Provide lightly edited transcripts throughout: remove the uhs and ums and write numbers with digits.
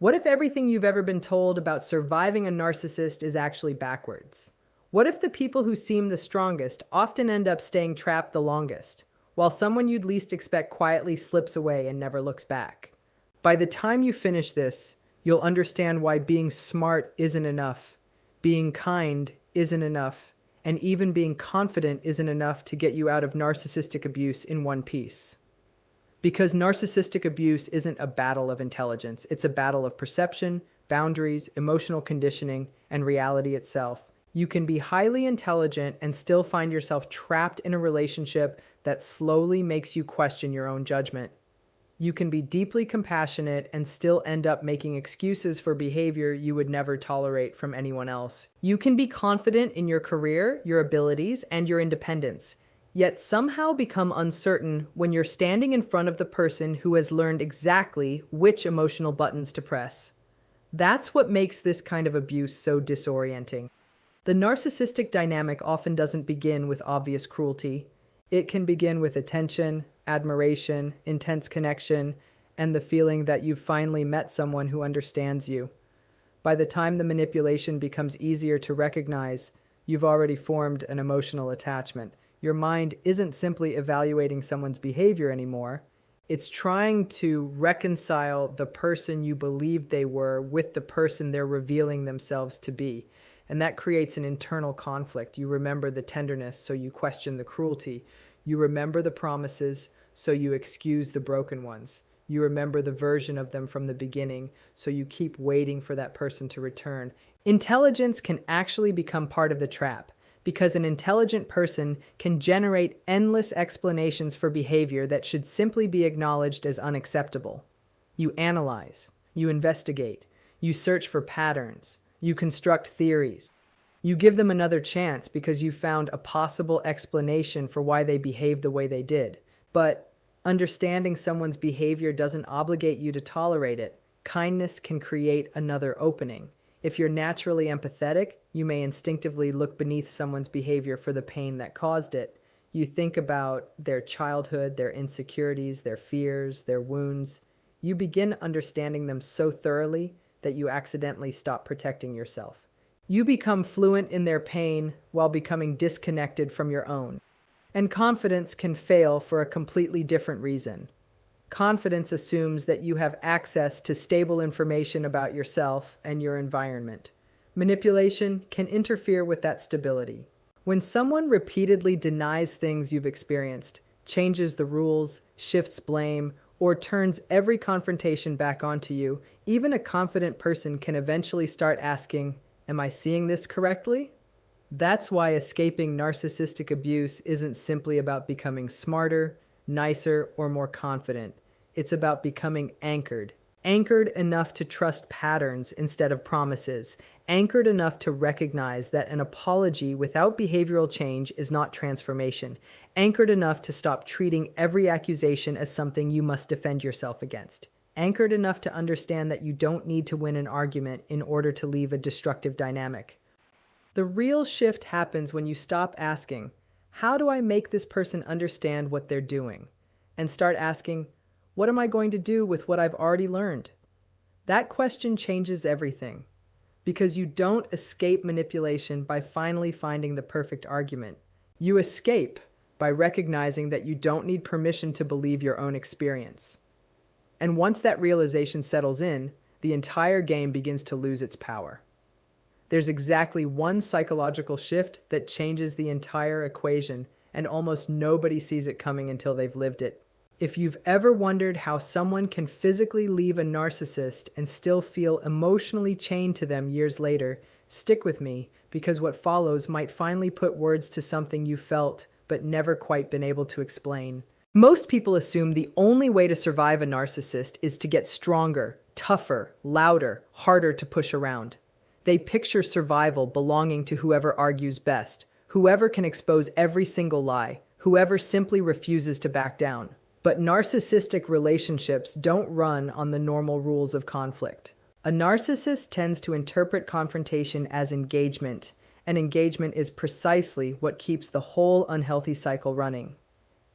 What if everything you've ever been told about surviving a narcissist is actually backwards? What if the people who seem the strongest often end up staying trapped the longest, while someone you'd least expect quietly slips away and never looks back? By the time you finish this, you'll understand why being smart isn't enough, being kind isn't enough, and even being confident isn't enough to get you out of narcissistic abuse in one piece. Because narcissistic abuse isn't a battle of intelligence, it's a battle of perception, boundaries, emotional conditioning, and reality itself. You can be highly intelligent and still find yourself trapped in a relationship that slowly makes you question your own judgment. You can be deeply compassionate and still end up making excuses for behavior you would never tolerate from anyone else. You can be confident in your career, your abilities, and your independence, yet somehow become uncertain when you're standing in front of the person who has learned exactly which emotional buttons to press. That's what makes this kind of abuse so disorienting. The narcissistic dynamic often doesn't begin with obvious cruelty. It can begin with attention, admiration, intense connection, and the feeling that you've finally met someone who understands you. By the time the manipulation becomes easier to recognize, you've already formed an emotional attachment. Your mind isn't simply evaluating someone's behavior anymore. It's trying to reconcile the person you believed they were with the person they're revealing themselves to be. And that creates an internal conflict. You remember the tenderness, so you question the cruelty. You remember the promises, so you excuse the broken ones. You remember the version of them from the beginning, so you keep waiting for that person to return. Intelligence can actually become part of the trap, because an intelligent person can generate endless explanations for behavior that should simply be acknowledged as unacceptable. You analyze, you investigate, you search for patterns, you construct theories. You give them another chance because you found a possible explanation for why they behaved the way they did. But understanding someone's behavior doesn't obligate you to tolerate it. Kindness can create another opening. If you're naturally empathetic, you may instinctively look beneath someone's behavior for the pain that caused it. You think about their childhood, their insecurities, their fears, their wounds. You begin understanding them so thoroughly that you accidentally stop protecting yourself. You become fluent in their pain while becoming disconnected from your own. And confidence can fail for a completely different reason. Confidence assumes that you have access to stable information about yourself and your environment. Manipulation can interfere with that stability. When someone repeatedly denies things you've experienced, changes the rules, shifts blame, or turns every confrontation back onto you, even a confident person can eventually start asking, "Am I seeing this correctly?" That's why escaping narcissistic abuse isn't simply about becoming smarter, nicer, or more confident. It's about becoming anchored. Anchored enough to trust patterns instead of promises. Anchored enough to recognize that an apology without behavioral change is not transformation. Anchored enough to stop treating every accusation as something you must defend yourself against. Anchored enough to understand that you don't need to win an argument in order to leave a destructive dynamic. The real shift happens when you stop asking, "How do I make this person understand what they're doing?" and start asking, "What am I going to do with what I've already learned?" That question changes everything, because you don't escape manipulation by finally finding the perfect argument. You escape by recognizing that you don't need permission to believe your own experience. And once that realization settles in, the entire game begins to lose its power. There's exactly one psychological shift that changes the entire equation, and almost nobody sees it coming until they've lived it. If you've ever wondered how someone can physically leave a narcissist and still feel emotionally chained to them years later, stick with me, because what follows might finally put words to something you felt but never quite been able to explain. Most people assume the only way to survive a narcissist is to get stronger, tougher, louder, harder to push around. They picture survival belonging to whoever argues best, whoever can expose every single lie, whoever simply refuses to back down. But narcissistic relationships don't run on the normal rules of conflict. A narcissist tends to interpret confrontation as engagement, and engagement is precisely what keeps the whole unhealthy cycle running.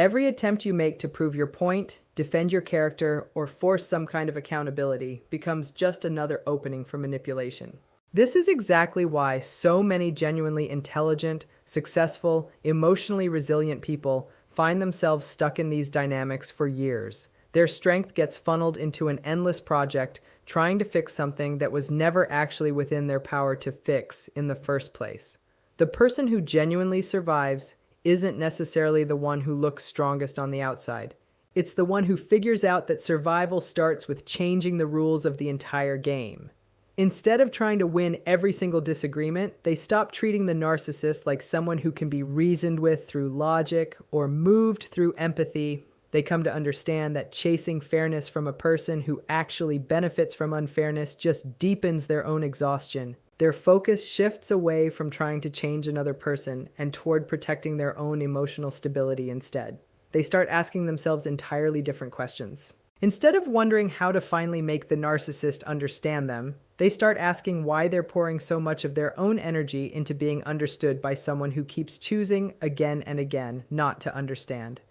Every attempt you make to prove your point, defend your character, or force some kind of accountability becomes just another opening for manipulation. This is exactly why so many genuinely intelligent, successful, emotionally resilient people find themselves stuck in these dynamics for years. Their strength gets funneled into an endless project trying to fix something that was never actually within their power to fix in the first place. The person who genuinely survives isn't necessarily the one who looks strongest on the outside. It's the one who figures out that survival starts with changing the rules of the entire game. Instead of trying to win every single disagreement, they stop treating the narcissist like someone who can be reasoned with through logic or moved through empathy. They come to understand that chasing fairness from a person who actually benefits from unfairness just deepens their own exhaustion. Their focus shifts away from trying to change another person and toward protecting their own emotional stability instead. They start asking themselves entirely different questions. Instead of wondering how to finally make the narcissist understand them, they start asking why they're pouring so much of their own energy into being understood by someone who keeps choosing again and again not to understand.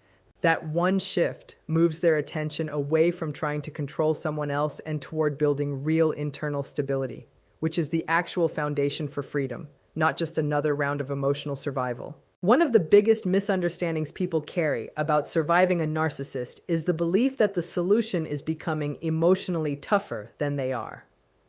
That one shift moves their attention away from trying to control someone else and toward building real internal stability, which is the actual foundation for freedom, not just another round of emotional survival. One of the biggest misunderstandings people carry about surviving a narcissist is the belief that the solution is becoming emotionally tougher than they are.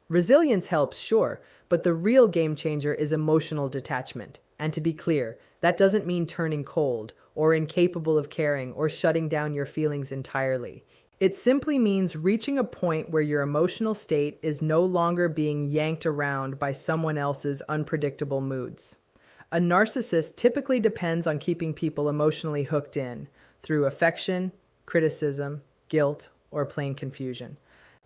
Resilience helps, sure, but the real game changer is emotional detachment. And to be clear, that doesn't mean turning cold or incapable of caring or shutting down your feelings entirely. It simply means reaching a point where your emotional state is no longer being yanked around by someone else's unpredictable moods. A narcissist typically depends on keeping people emotionally hooked in through affection, criticism, guilt, or plain confusion.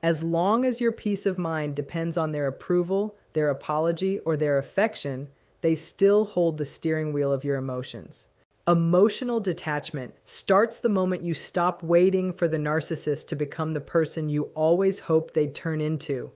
As long as your peace of mind depends on their approval, their apology, or their affection, they still hold the steering wheel of your emotions. Emotional detachment starts the moment you stop waiting for the narcissist to become the person you always hoped they'd turn into.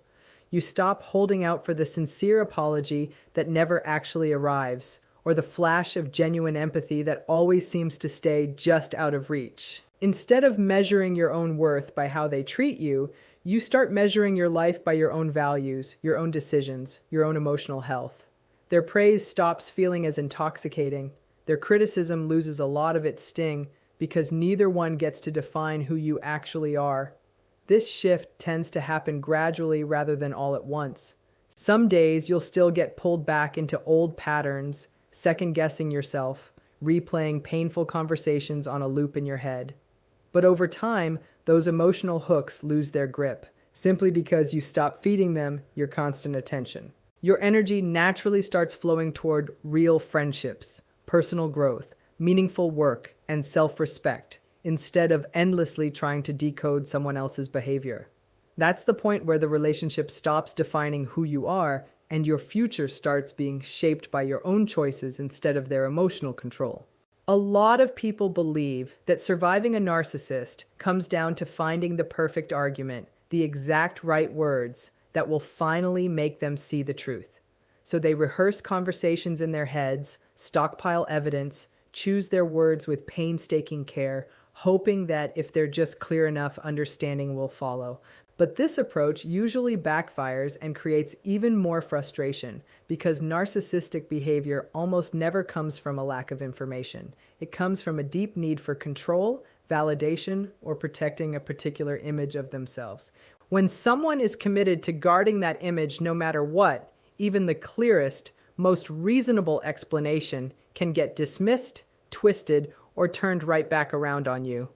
You stop holding out for the sincere apology that never actually arrives, or the flash of genuine empathy that always seems to stay just out of reach. Instead of measuring your own worth by how they treat you, you start measuring your life by your own values, your own decisions, your own emotional health. Their praise stops feeling as intoxicating. Their criticism loses a lot of its sting because neither one gets to define who you actually are. This shift tends to happen gradually rather than all at once. Some days you'll still get pulled back into old patterns, second-guessing yourself, replaying painful conversations on a loop in your head. But over time, those emotional hooks lose their grip, simply because you stop feeding them your constant attention. Your energy naturally starts flowing toward real friendships, personal growth, meaningful work, and self-respect, instead of endlessly trying to decode someone else's behavior. That's the point where the relationship stops defining who you are and your future starts being shaped by your own choices instead of their emotional control. A lot of people believe that surviving a narcissist comes down to finding the perfect argument, the exact right words that will finally make them see the truth. So they rehearse conversations in their heads, stockpile evidence, choose their words with painstaking care, hoping that if they're just clear enough, understanding will follow. But this approach usually backfires and creates even more frustration because narcissistic behavior almost never comes from a lack of information. It comes from a deep need for control, validation, or protecting a particular image of themselves. When someone is committed to guarding that image no matter what, even the clearest, most reasonable explanation can get dismissed, twisted, or turned right back around on you.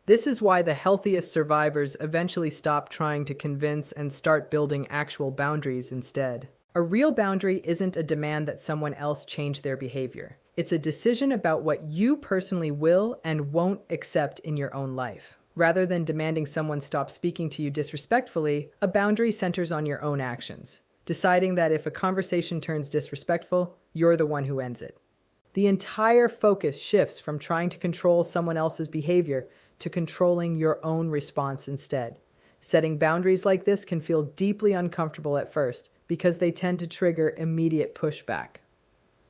This is why the healthiest survivors eventually stop trying to convince and start building actual boundaries instead. A real boundary isn't a demand that someone else change their behavior. It's a decision about what you personally will and won't accept in your own life. Rather than demanding someone stop speaking to you disrespectfully, a boundary centers on your own actions, deciding that if a conversation turns disrespectful, you're the one who ends it. The entire focus shifts from trying to control someone else's behavior to controlling your own response instead. Setting boundaries like this can feel deeply uncomfortable at first because they tend to trigger immediate pushback.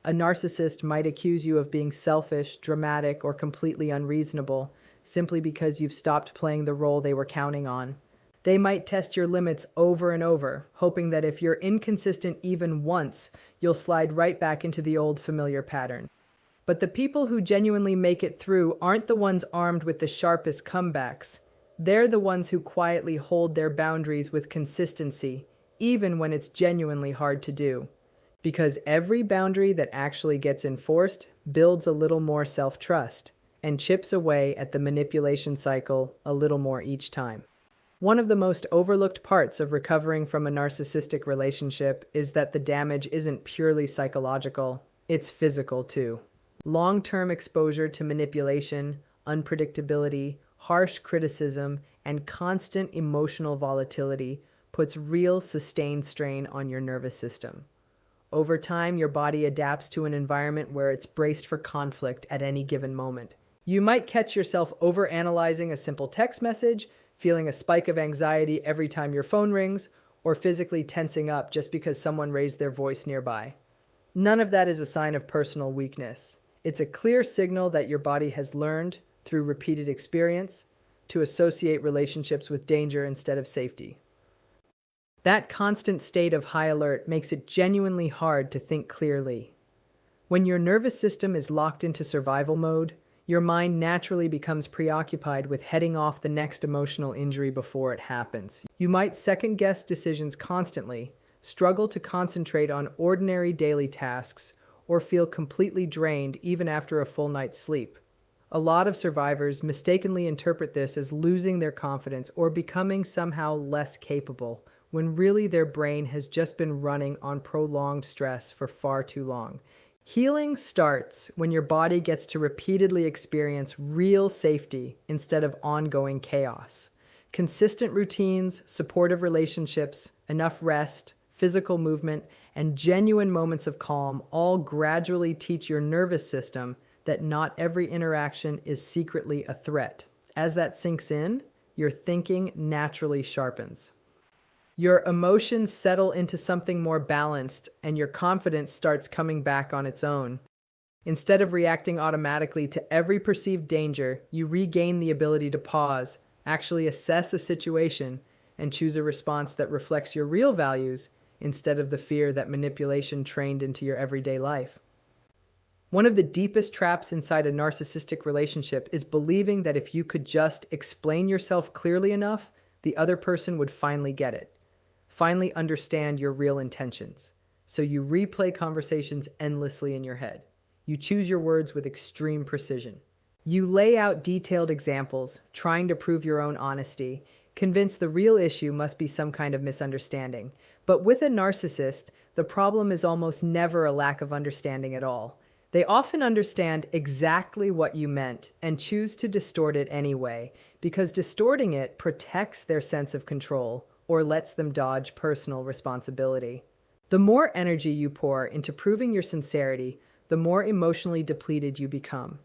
A narcissist might accuse you of being selfish, dramatic, or completely unreasonable simply because you've stopped playing the role they were counting on. They might test your limits over and over, hoping that if you're inconsistent even once, you'll slide right back into the old familiar pattern. But the people who genuinely make it through aren't the ones armed with the sharpest comebacks. They're the ones who quietly hold their boundaries with consistency, even when it's genuinely hard to do. Because every boundary that actually gets enforced builds a little more self-trust and chips away at the manipulation cycle a little more each time. One of the most overlooked parts of recovering from a narcissistic relationship is that the damage isn't purely psychological, it's physical too. Long-term exposure to manipulation, unpredictability, harsh criticism, and constant emotional volatility puts real sustained strain on your nervous system. Over time, your body adapts to an environment where it's braced for conflict at any given moment. You might catch yourself overanalyzing a simple text message, feeling a spike of anxiety every time your phone rings, or physically tensing up just because someone raised their voice nearby. None of that is a sign of personal weakness. It's a clear signal that your body has learned, through repeated experience, to associate relationships with danger instead of safety. That constant state of high alert makes it genuinely hard to think clearly. When your nervous system is locked into survival mode, your mind naturally becomes preoccupied with heading off the next emotional injury before it happens. You might second-guess decisions constantly, struggle to concentrate on ordinary daily tasks, or feel completely drained even after a full night's sleep. A lot of survivors mistakenly interpret this as losing their confidence or becoming somehow less capable, when really their brain has just been running on prolonged stress for far too long. Healing starts when your body gets to repeatedly experience real safety instead of ongoing chaos. Consistent routines, supportive relationships, enough rest, physical movement, and genuine moments of calm all gradually teach your nervous system that not every interaction is secretly a threat. As that sinks in, your thinking naturally sharpens. Your emotions settle into something more balanced, and your confidence starts coming back on its own. Instead of reacting automatically to every perceived danger, you regain the ability to pause, actually assess a situation, and choose a response that reflects your real values instead of the fear that manipulation trained into your everyday life. One of the deepest traps inside a narcissistic relationship is believing that if you could just explain yourself clearly enough, the other person would finally get it. Finally understand your real intentions. So you replay conversations endlessly in your head. You choose your words with extreme precision. You lay out detailed examples, trying to prove your own honesty, convinced the real issue must be some kind of misunderstanding. But with a narcissist, the problem is almost never a lack of understanding at all. They often understand exactly what you meant and choose to distort it anyway, because distorting it protects their sense of control or lets them dodge personal responsibility. The more energy you pour into proving your sincerity, the more emotionally depleted you become.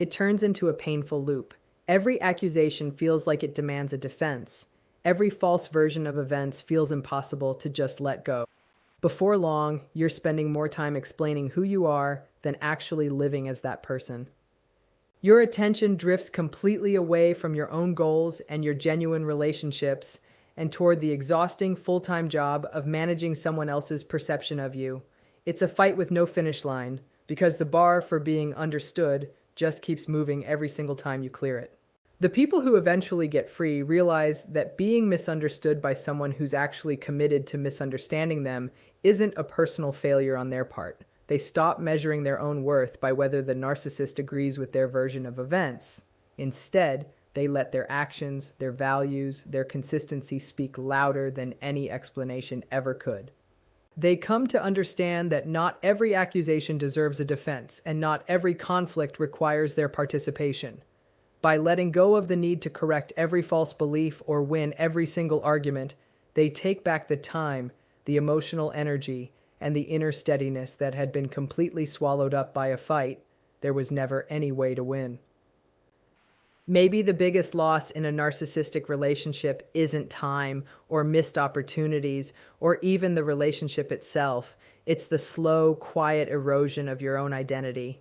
It turns into a painful loop. Every accusation feels like it demands a defense. Every false version of events feels impossible to just let go. Before long, you're spending more time explaining who you are than actually living as that person. Your attention drifts completely away from your own goals and your genuine relationships and toward the exhausting full-time job of managing someone else's perception of you. It's a fight with no finish line, because the bar for being understood just keeps moving every single time you clear it. The people who eventually get free realize that being misunderstood by someone who's actually committed to misunderstanding them isn't a personal failure on their part. They stop measuring their own worth by whether the narcissist agrees with their version of events. Instead, they let their actions, their values, their consistency speak louder than any explanation ever could. They come to understand that not every accusation deserves a defense, and not every conflict requires their participation. By letting go of the need to correct every false belief or win every single argument, they take back the time, the emotional energy, and the inner steadiness that had been completely swallowed up by a fight there was never any way to win. Maybe the biggest loss in a narcissistic relationship isn't time or missed opportunities or even the relationship itself. It's the slow, quiet erosion of your own identity.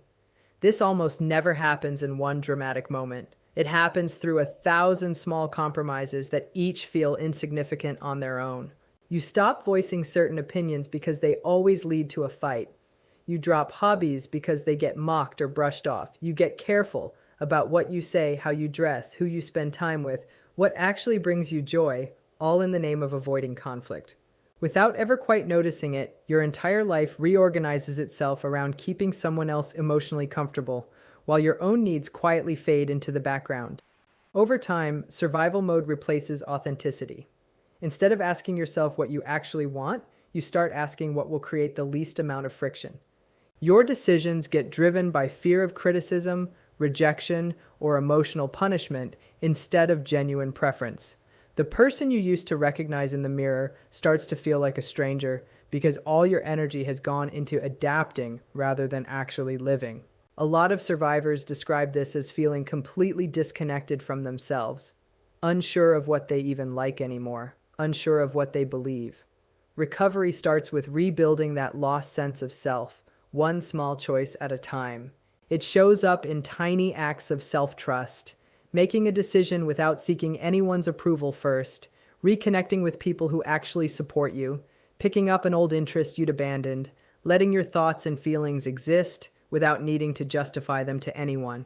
This almost never happens in one dramatic moment. It happens through 1,000 small compromises that each feel insignificant on their own. You stop voicing certain opinions because they always lead to a fight. You drop hobbies because they get mocked or brushed off. You get careful about what you say, how you dress, who you spend time with, what actually brings you joy, all in the name of avoiding conflict. Without ever quite noticing it, your entire life reorganizes itself around keeping someone else emotionally comfortable, while your own needs quietly fade into the background. Over time, survival mode replaces authenticity. Instead of asking yourself what you actually want, you start asking what will create the least amount of friction. Your decisions get driven by fear of criticism, rejection, or emotional punishment instead of genuine preference. The person you used to recognize in the mirror starts to feel like a stranger because all your energy has gone into adapting rather than actually living. A lot of survivors describe this as feeling completely disconnected from themselves, unsure of what they even like anymore, unsure of what they believe. Recovery starts with rebuilding that lost sense of self, one small choice at a time. It shows up in tiny acts of self-trust, making a decision without seeking anyone's approval first, reconnecting with people who actually support you, picking up an old interest you'd abandoned, letting your thoughts and feelings exist without needing to justify them to anyone.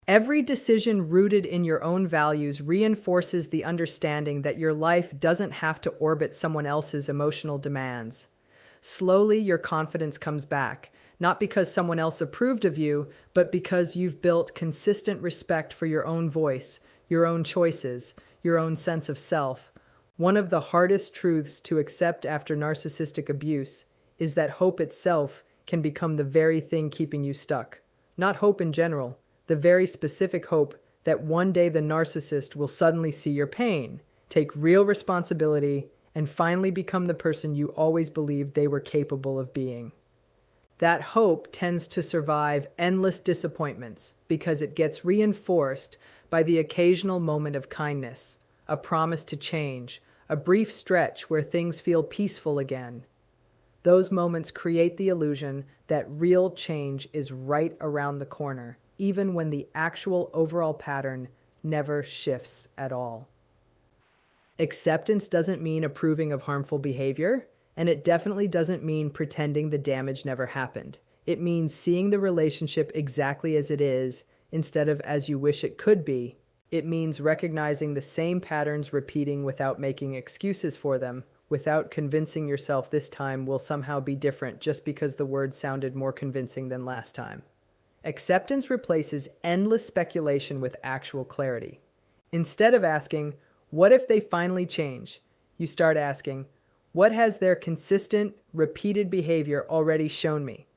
Every decision rooted in your own values reinforces the understanding that your life doesn't have to orbit someone else's emotional demands. Slowly, your confidence comes back, not because someone else approved of you, but because you've built consistent respect for your own voice, your own choices, your own sense of self. One of the hardest truths to accept after narcissistic abuse is that hope itself can become the very thing keeping you stuck. Not hope in general, the very specific hope that one day the narcissist will suddenly see your pain, take real responsibility, and finally become the person you always believed they were capable of being. That hope tends to survive endless disappointments because it gets reinforced by the occasional moment of kindness, a promise to change, a brief stretch where things feel peaceful again. Those moments create the illusion that real change is right around the corner, even when the actual overall pattern never shifts at all. Acceptance doesn't mean approving of harmful behavior, and it definitely doesn't mean pretending the damage never happened. It means seeing the relationship exactly as it is instead of as you wish it could be. It means recognizing the same patterns repeating without making excuses for them, without convincing yourself this time will somehow be different just because the words sounded more convincing than last time. Acceptance replaces endless speculation with actual clarity. Instead of asking, "What if they finally change?" you start asking, "What has their consistent, repeated behavior already shown me?"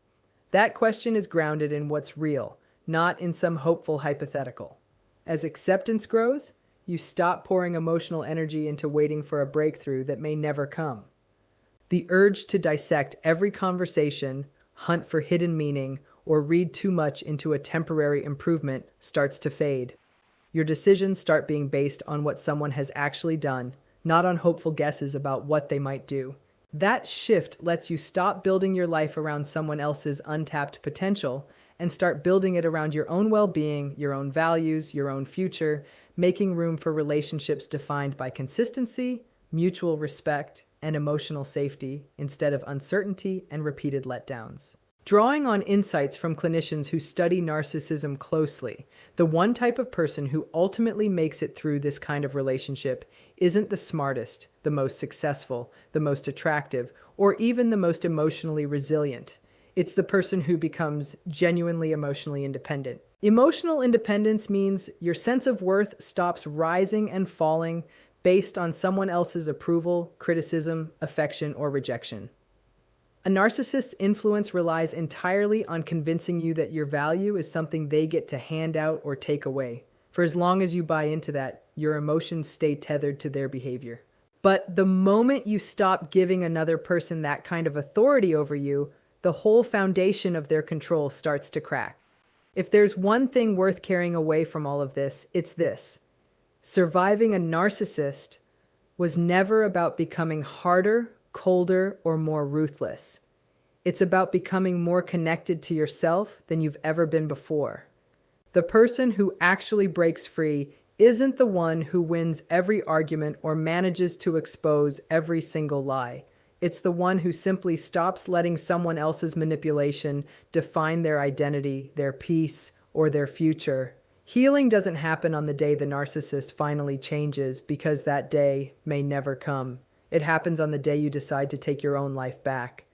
That question is grounded in what's real, not in some hopeful hypothetical. As acceptance grows, you stop pouring emotional energy into waiting for a breakthrough that may never come. The urge to dissect every conversation, hunt for hidden meaning, or read too much into a temporary improvement starts to fade. Your decisions start being based on what someone has actually done, not on hopeful guesses about what they might do. That shift lets you stop building your life around someone else's untapped potential and start building it around your own well-being, your own values, your own future, making room for relationships defined by consistency, mutual respect, and emotional safety instead of uncertainty and repeated letdowns. Drawing on insights from clinicians who study narcissism closely, the one type of person who ultimately makes it through this kind of relationship isn't the smartest, the most successful, the most attractive, or even the most emotionally resilient. It's the person who becomes genuinely emotionally independent. Emotional independence means your sense of worth stops rising and falling based on someone else's approval, criticism, affection, or rejection. A narcissist's influence relies entirely on convincing you that your value is something they get to hand out or take away. For as long as you buy into that, your emotions stay tethered to their behavior. But the moment you stop giving another person that kind of authority over you, the whole foundation of their control starts to crack. If there's one thing worth carrying away from all of this, it's this. Surviving a narcissist was never about becoming harder, colder, or more ruthless. It's about becoming more connected to yourself than you've ever been before. The person who actually breaks free isn't the one who wins every argument or manages to expose every single lie. It's the one who simply stops letting someone else's manipulation define their identity, their peace, or their future. Healing doesn't happen on the day the narcissist finally changes, because that day may never come. It happens on the day you decide to take your own life back.